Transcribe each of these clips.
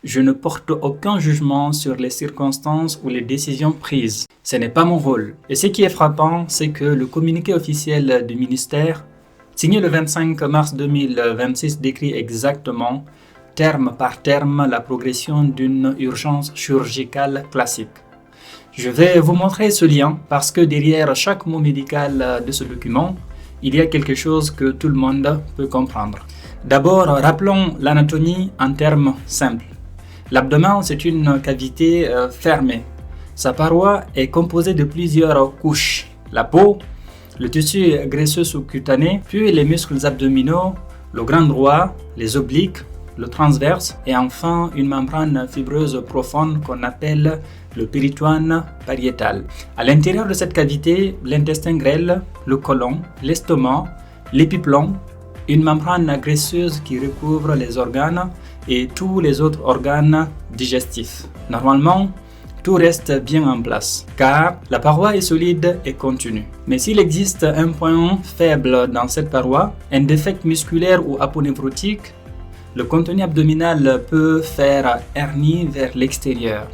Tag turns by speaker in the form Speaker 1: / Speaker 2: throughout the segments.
Speaker 1: Je ne porte aucun jugement sur les circonstances ou les décisions prises. Ce n'est pas mon rôle. Et ce qui est frappant, c'est que le communiqué officiel du ministère, signé le 25 mars 2026, décrit exactement, terme par terme, la progression d'une urgence chirurgicale classique. Je vais vous montrer ce lien parce que derrière chaque mot médical de ce document, il y a quelque chose que tout le monde peut comprendre. D'abord, rappelons l'anatomie en termes simples. L'abdomen, c'est une cavité fermée. Sa paroi est composée de plusieurs couches. La peau, le tissu graisseux sous-cutané, puis les muscles abdominaux, le grand droit, les obliques, le transverse et enfin une membrane fibreuse profonde qu'on appelle le péritoine pariétal. À l'intérieur de cette cavité, l'intestin grêle, le côlon, l'estomac, l'épiplomb, une membrane graisseuse qui recouvre les organes et tous les autres organes digestifs. Normalement, tout reste bien en place car la paroi est solide et continue. Mais s'il existe un point faible dans cette paroi, un défect musculaire ou aponeurotique, le contenu abdominal peut faire hernie vers l'extérieur.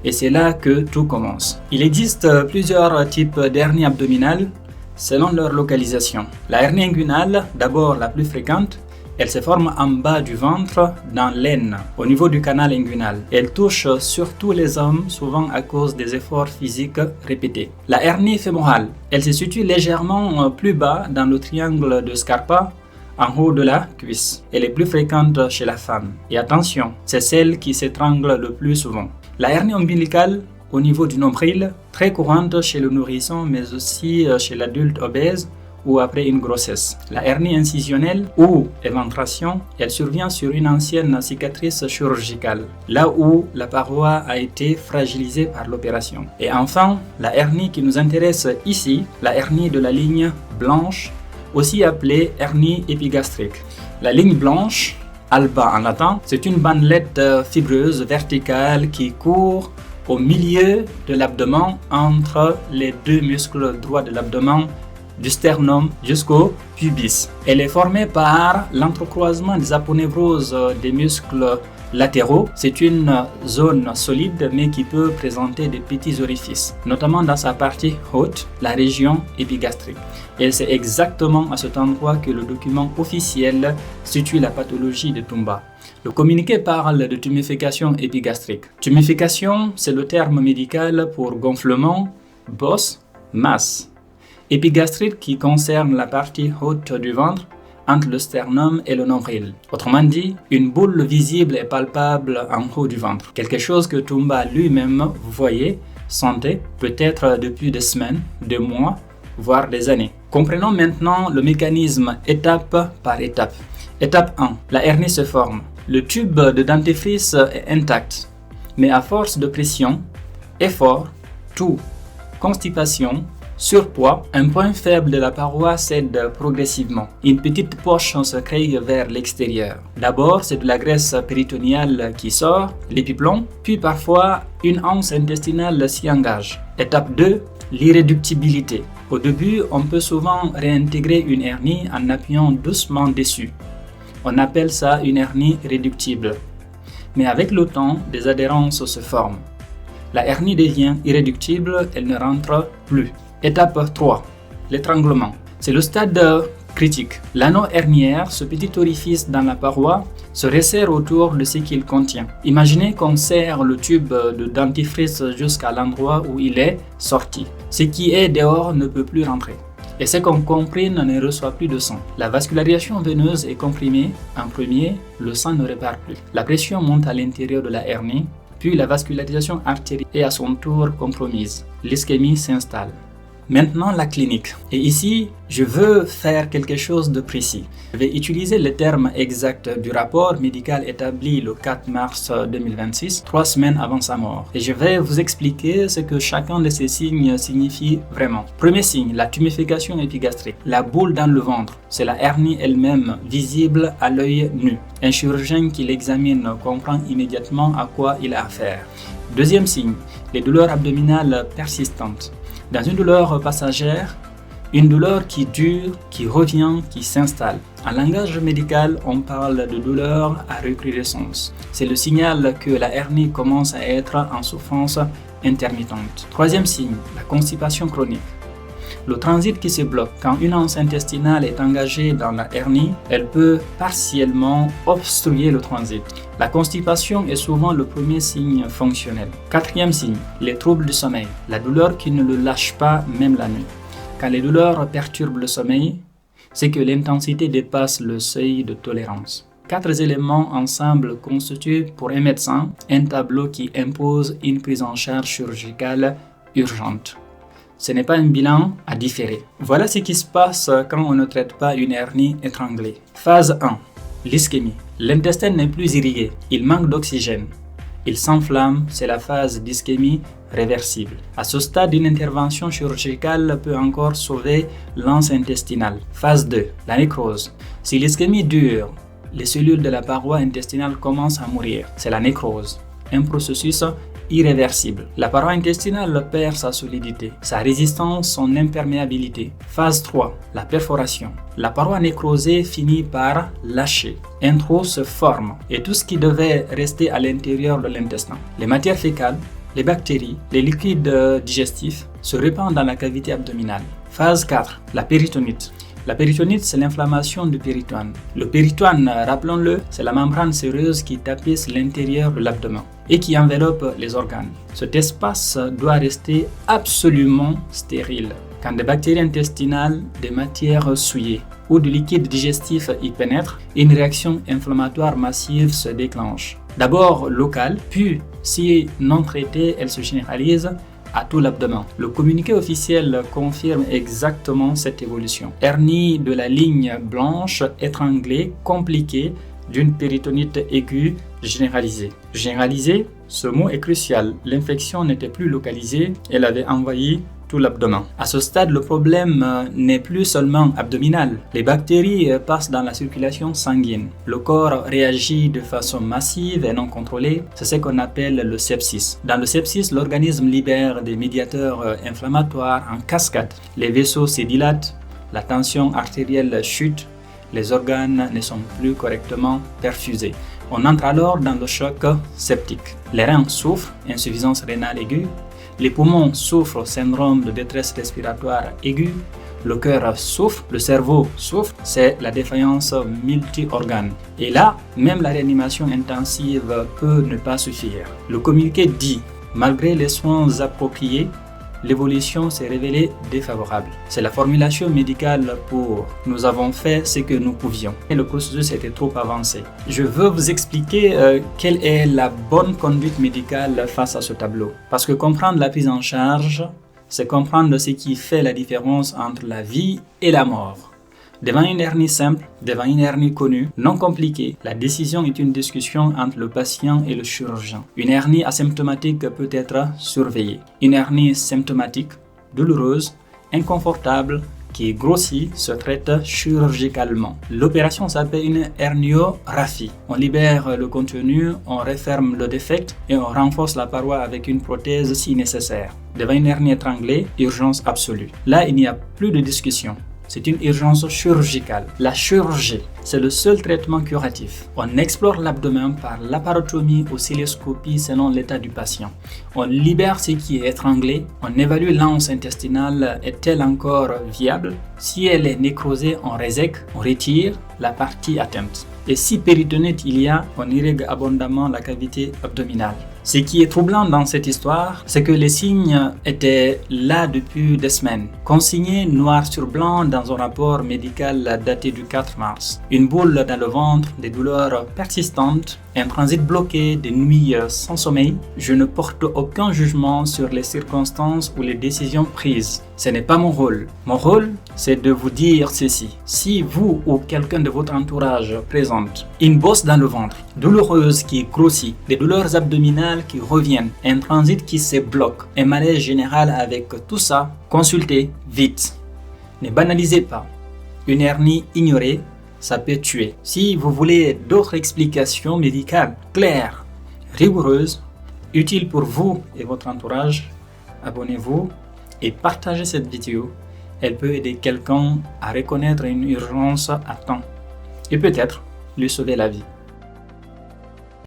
Speaker 1: Et c'est là que tout commence. Il existe plusieurs types d'hernie abdominale selon leur localisation. La hernie inguinale, d'abord la plus fréquente, elle se forme en bas du ventre, dans l'aine, au niveau du canal inguinal. Elle touche surtout les hommes, souvent à cause des efforts physiques répétés. La hernie fémorale, elle se situe légèrement plus bas dans le triangle de Scarpa, en haut de la cuisse. Elle est plus fréquente chez la femme. Et attention, c'est celle qui s'étrangle le plus souvent. La hernie ombilicale, au niveau du nombril, très courante chez le nourrisson, mais aussi chez l'adulte obèse ou après une grossesse. La hernie incisionnelle ou éventration, elle survient sur une ancienne cicatrice chirurgicale, là où la paroi a été fragilisée par l'opération. Et enfin, la hernie qui nous intéresse ici, la hernie de la ligne blanche, aussi appelée hernie épigastrique. La ligne blanche, alba en latin, c'est une bandelette fibreuse verticale qui court au milieu de l'abdomen entre les deux muscles droits de l'abdomen, du sternum jusqu'au pubis. Elle est formée par l'entrecroisement des aponevroses des muscles latéraux. C'est une zone solide mais qui peut présenter des petits orifices, notamment dans sa partie haute, la région épigastrique. Et c'est exactement à cet endroit que le document officiel situe la pathologie de Toumba. Le communiqué parle de tuméfication épigastrique. Tuméfication, c'est le terme médical pour gonflement, bosse, masse. Épigastrique qui concerne la partie haute du ventre, entre le sternum et le nombril. Autrement dit, une boule visible et palpable en haut du ventre. Quelque chose que Toumba lui-même voyait, sentait, peut-être depuis des semaines, des mois, voire des années. Comprenons maintenant le mécanisme étape par étape. Étape 1. La hernie se forme. Le tube de dentifrice est intact, mais à force de pression, effort, toux, constipation, surpoids, un point faible de la paroi cède progressivement. Une petite poche se crée vers l'extérieur. D'abord, c'est de la graisse péritoniale qui sort, l'épiplomb, puis parfois une anse intestinale s'y engage. Étape 2, l'irréductibilité. Au début, on peut souvent réintégrer une hernie en appuyant doucement dessus. On appelle ça une hernie réductible. Mais avec le temps, des adhérences se forment. La hernie devient irréductible, elle ne rentre plus. Étape 3, l'étranglement. C'est le stade critique. L'anneau herniaire, ce petit orifice dans la paroi, se resserre autour de ce qu'il contient. Imaginez qu'on serre le tube de dentifrice jusqu'à l'endroit où il est sorti. Ce qui est dehors ne peut plus rentrer. Et ce qu'on comprime ne reçoit plus de sang. La vascularisation veineuse est comprimée en premier, le sang ne répare plus. La pression monte à l'intérieur de la hernie, puis la vascularisation artérielle est à son tour compromise. L'ischémie s'installe. Maintenant, la clinique. Et ici, je veux faire quelque chose de précis. Je vais utiliser le terme exact du rapport médical établi le 4 mars 2026, 3 semaines avant sa mort. Et je vais vous expliquer ce que chacun de ces signes signifie vraiment. Premier signe, la tuméfication épigastrique. La boule dans le ventre, c'est la hernie elle-même, visible à l'œil nu. Un chirurgien qui l'examine comprend immédiatement à quoi il a affaire. Deuxième signe, les douleurs abdominales persistantes. Dans une douleur passagère, Une douleur qui dure, qui revient, qui s'installe. En langage médical, on parle de douleur à recrudescence. C'est le signal que la hernie commence à être en souffrance intermittente. Troisième signe, la constipation chronique. Le transit qui se bloque. Quand une anse intestinale est engagée dans la hernie, elle peut partiellement obstruer le transit. La constipation est souvent le premier signe fonctionnel. Quatrième signe, les troubles du sommeil. La douleur qui ne le lâche pas même la nuit. Quand les douleurs perturbent le sommeil, c'est que l'intensité dépasse le seuil de tolérance. 4 éléments ensemble constituent pour un médecin un tableau qui impose une prise en charge chirurgicale urgente. Ce n'est pas un bilan à différer. Voilà ce qui se passe quand on ne traite pas une hernie étranglée. Phase 1. L'ischémie. L'intestin n'est plus irrigué, il manque d'oxygène. Il s'enflamme, c'est la phase d'ischémie réversible. À ce stade, une intervention chirurgicale peut encore sauver l'anse intestinale. Phase 2. La nécrose. Si l'ischémie dure, les cellules de la paroi intestinale commencent à mourir. C'est la nécrose, un processus irréversible. La paroi intestinale perd sa solidité, sa résistance, son imperméabilité. Phase 3. La perforation. La paroi nécrosée finit par lâcher. Un trou se forme et tout ce qui devait rester à l'intérieur de l'intestin, les matières fécales, les bactéries, les liquides digestifs se répandent dans la cavité abdominale. Phase 4. La péritonite. La péritonite, c'est l'inflammation du péritoine. Le péritoine, rappelons-le, c'est la membrane séreuse qui tapisse l'intérieur de l'abdomen et qui enveloppe les organes. Cet espace doit rester absolument stérile. Quand des bactéries intestinales, des matières souillées ou du liquide digestif y pénètrent, une réaction inflammatoire massive se déclenche. D'abord locale, puis, si non traitée, elle se généralise à tout l'abdomen. Le communiqué officiel confirme exactement cette évolution. Hernie de la ligne blanche, étranglée, compliquée, d'une péritonite aiguë généralisée. Généralisée, ce mot est crucial. L'infection n'était plus localisée, elle avait envahi tout l'abdomen. À ce stade, le problème n'est plus seulement abdominal. Les bactéries passent dans la circulation sanguine. Le corps réagit de façon massive et non contrôlée. C'est ce qu'on appelle le sepsis. Dans le sepsis, l'organisme libère des médiateurs inflammatoires en cascade. Les vaisseaux se dilatent, la tension artérielle chute, les organes ne sont plus correctement perfusés. On entre alors dans le choc septique. Les reins souffrent, insuffisance rénale aiguë. Les poumons souffrent, syndrome de détresse respiratoire aiguë. Le cœur souffre, le cerveau souffre, c'est la défaillance multi-organes. Et là, même la réanimation intensive peut ne pas suffire. Le communiqué dit, malgré les soins appropriés, l'évolution s'est révélée défavorable. C'est la formulation médicale pour « nous avons fait ce que nous pouvions ». Et le processus était trop avancé. Je veux vous expliquer quelle est la bonne conduite médicale face à ce tableau. Parce que comprendre la prise en charge, c'est comprendre ce qui fait la différence entre la vie et la mort. Devant une hernie simple, devant une hernie connue, non compliquée, la décision est une discussion entre le patient et le chirurgien. Une hernie asymptomatique peut être surveillée. Une hernie symptomatique, douloureuse, inconfortable, qui grossit, se traite chirurgicalement. L'opération s'appelle une herniographie. On libère le contenu, on referme le défect et on renforce la paroi avec une prothèse si nécessaire. Devant une hernie étranglée, urgence absolue. Là, il n'y a plus de discussion. C'est une urgence chirurgicale. La chirurgie, c'est le seul traitement curatif. On explore l'abdomen par laparotomie ou cœlioscopie selon l'état du patient. On libère ce qui est étranglé. On évalue l'anse intestinale. Est-elle encore viable? Si elle est nécrosée, on résèque, on retire la partie atteinte. Et si péritonite il y a, on irrigue abondamment la cavité abdominale. Ce qui est troublant dans cette histoire, c'est que les signes étaient là depuis des semaines, consignés noir sur blanc dans un rapport médical daté du 4 mars. Une boule dans le ventre, des douleurs persistantes, un transit bloqué, des nuits sans sommeil. Je ne porte aucun jugement sur les circonstances ou les décisions prises. Ce n'est pas mon rôle. Mon rôle, c'est de vous dire ceci. Si vous ou quelqu'un de votre entourage présente une bosse dans le ventre, douloureuse qui grossit, des douleurs abdominales qui reviennent, un transit qui se bloque, un malaise général avec tout ça, consultez vite. Ne banalisez pas. Une hernie ignorée, ça peut tuer. Si vous voulez d'autres explications médicales claires, rigoureuses, utiles pour vous et votre entourage, abonnez-vous et partagez cette vidéo Elle peut aider quelqu'un à reconnaître une urgence à temps et peut-être lui sauver la vie.